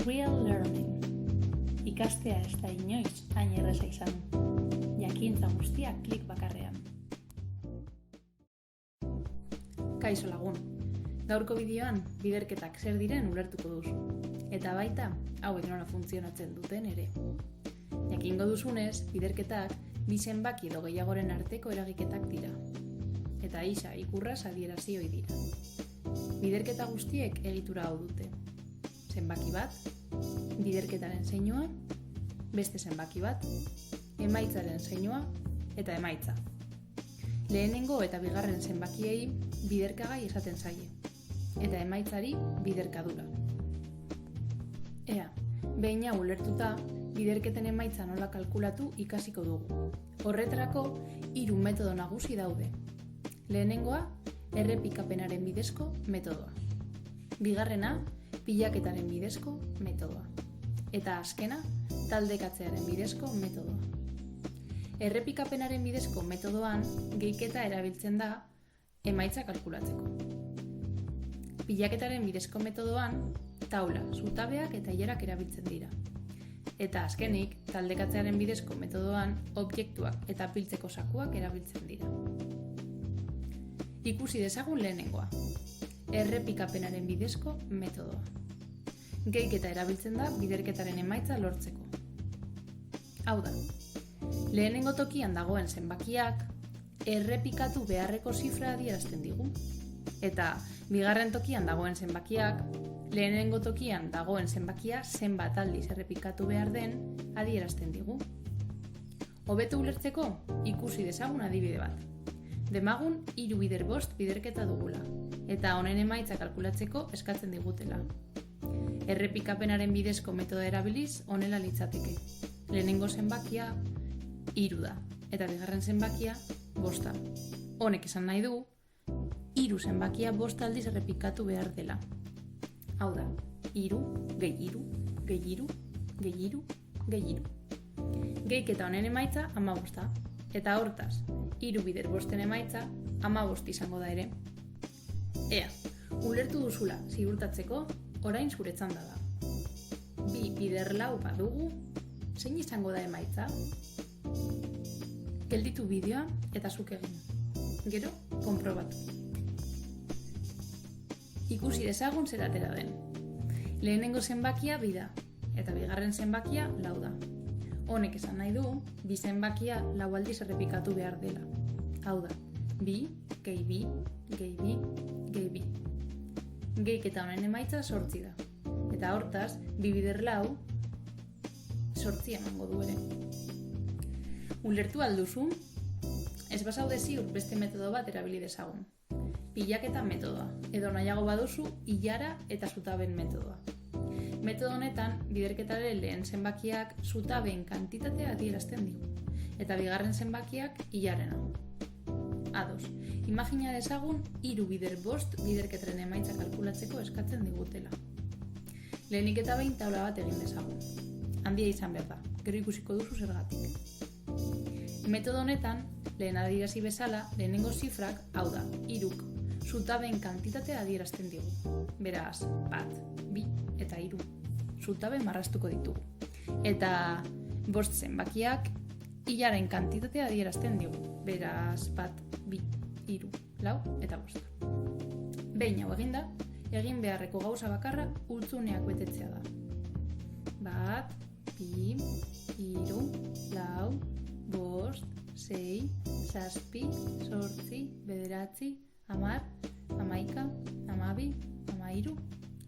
Real learning. Ikastea ez da inoiz hain erraza izan. Jakintza guztiak klik bakarrean. Kaixo lagun. Gaurko bideoan biderketak zer diren ulertuko duzu. Eta baita, hauek nola funtzionatzen duten ere. Jakingo duzunez, biderketak bi zenbaki edo gehiagoren arteko eragiketak dira. Eta isa ikurraz adierazi ohi dira. Biderketa guztiek egitura hau dute. Zenbaki bat, biderketaren zeinua, beste zenbaki bat, emaitzaren zeinua eta emaitza. Lehenengo eta bigarren zenbakiei biderkagai esaten zaie, eta emaitzari biderkadura. Ea, behin hau ulertuta, biderketen emaitza nola kalkulatu ikasiko dugu. Horretarako, 3 metodo nagusi daude. Lehenengoa, errepikapenaren bidezko metodoa. Bigarrena, pilaketaren bidezko metodoa. Eta azkena, taldekatzearen bidezko metodoa. Errepikapenaren bidezko metodoan, gehiketa erabiltzen da emaitza kalkulatzeko. Pilaketaren bidezko metodoan, taula, zutabeak eta ilarak erabiltzen dira. Eta azkenik, taldekatzearen bidezko metodoan, objektuak eta piltzeko sakuak erabiltzen dira. Ikusi dezagun lehenengoa. Errepikapenaren bidezko metodoa. Gehiketa erabiltzen da biderketaren emaitza lortzeko. Hau da, lehenengo tokian dagoen zenbakiak errepikatu beharreko zifra adierazten digu. Eta bigarren tokian dagoen zenbakiak lehenengo tokian dagoen zenbakia zenbat aldiz errepikatu behar den adierazten digu. Hobeto ulertzeko ikusi dezagun adibide bat. Demagun 3 bider 5 biderketa dugula, eta honen emaitza kalkulatzeko eskatzen digutela. Errepikapenaren bidezko metodoa erabiliz honela litzateke. Lehenengo zenbakia 3 da, eta bigarren zenbakia 5. Honek esan nahi du, 3 zenbakia 5 aldiz errepikatu behar dela. Hau da, 3, gehi 3, gehi 3, gehi 3, gehi 3. Gehiketa honen emaitza 15, eta hortaz, 3 bider 5 emaitza 15 izango da ere. Ea, ulertu duzula ziurtatzeko, orain zure txanda da. 2 bider 4 badugu, zein izango da emaitza? Gelditu bideoa eta zuk egin. Gero, konprobatu. Ikusi dezagun zer atera den. Lehenengo zenbakia 2 da, eta bigarren zenbakia 4 da. Honek esan nahi du, 2 zenbakia 4 aldiz errepikatu behar dela. Hau da, 2, gehi 2, gehi 2, gehi 2. Gehiketa honen emaitza 8 da. Eta hortaz, 2 bider 4, 8 emango du ere. Ulertu alduzu, ez bazaude ziur beste metodo bat erabili dezagun. Pilaketa metodoa, edo nahiago baduzu, ilara eta zutaben metodoa. Metodo honetan, biderketaren lehen zenbakiak zutabeen kantitatea adierazten digu, eta bigarren zenbakiak ilarena. Ados, imagina dezagun 3 bider 5 biderketaren emaitza kalkulatzeko eskatzen digutela. Lehenik eta behin taula bat egin dezagun. Handia izan behar da, gero ikusiko duzu zergatik. Metodo honetan, lehen adierazi bezala, lehenengo zifrak, hau da, 3, zutabeen kantitatea adierazten digu. Beraz, 1, 2 eta 3. Zutabe marraztuko ditugu. Eta 5 zenbakiak ilaren kantitatea adierazten digu. Beraz, 1, 2, 3, 4 eta 5. Behin hau eginda, egin beharreko gauza bakarra hultzuneak betetzea da. 1, 2, 3, 4, 5, 6, 7, 8, 9, 10, 11, 12, 13,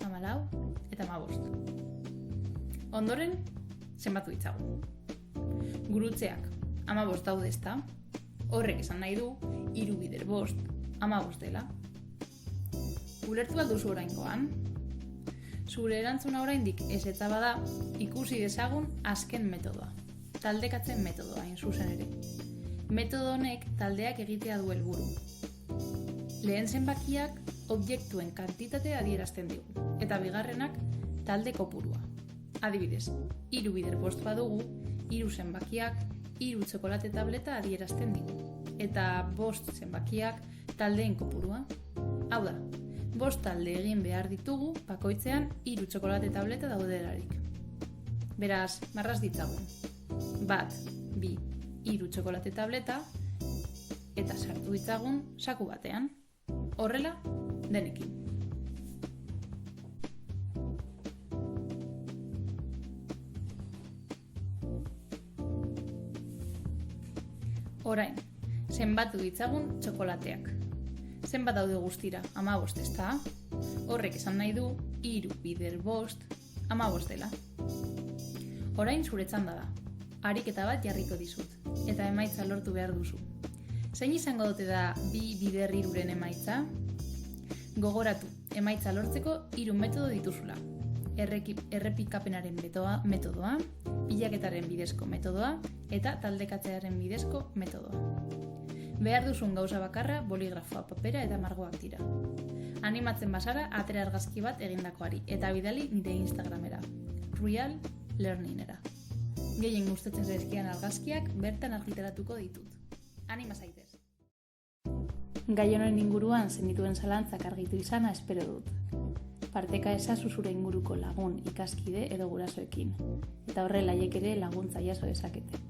14, eta 15. Ondoren, zenbatu ditzagun. Gurutzeak 15 daude ezta? Horrek esan nahi du, 3 bider 5, 15 dela. Ulertu alduzu oraingoan? Zure erantzuna oraindik ez eta bada, ikusi dezagun azken metodoa. Taldekatzen metodoa, hain zuzen ere. Metodo honek taldeak egitea du helburu. Lehen zenbakiak objektuen kantitatea adierazten digu, eta bigarrenak talde kopurua. Adibidez, 3 bider 5 badugu, 3 zenbakiak 3 txokolate tableta adierazten digu, eta 5 zenbakiak taldeen kopurua. Hau da, 5 talde egin behar ditugu bakoitzean 3 txokolate tableta daudelarik. Beraz, marraz ditzagun. 1, 2, 3 txokolate tableta eta sartu ditzagun saku batean. Horrela, denekin. Orain, zenbatu ditzagun txokolateak. Zenbat daude guztira? 15, ezta? Horrek esan nahi du 3 bider 5, 15 dela. Orain zure txanda da. Ariketa bat jarriko dizut, eta emaitza lortu behar duzu. Zein izango dute da 2 bider 3-ren emaitza? Gogoratu, emaitza lortzeko 3 metodo dituzula. Errepikapenaren metodoa, pilaketaren bidezko metodoa eta taldekatzearen bidezko metodoa. Behar duzun gauza bakarra, boligrafoa, papera eta margoak dira. Animatzen bazara, atera argazki bat egindakoari eta bidali nire Instagramera, Real Learningera. Gehien gustatzen zaizkian argazkiak bertan argitaratuko ditut. Anima zaitez! Gai honen inguruan zenituen zalantzak argitu izana espero dut. Parteka ezazu zure inguruko lagun, ikaskide edo gurasoekin, eta horrela haiek ere laguntza jaso dezakete.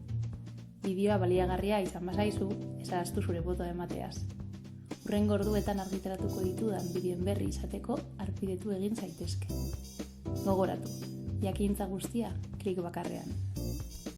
Bideoa baliagarria izan bazaizu, ezahaztu zure botoa emateaz. Hurrengo orduetan argitaratuko ditudan bideoen berri izateko harpidetu egin zaitezke. Gogoratu, jakintza guztia klik bakarrean.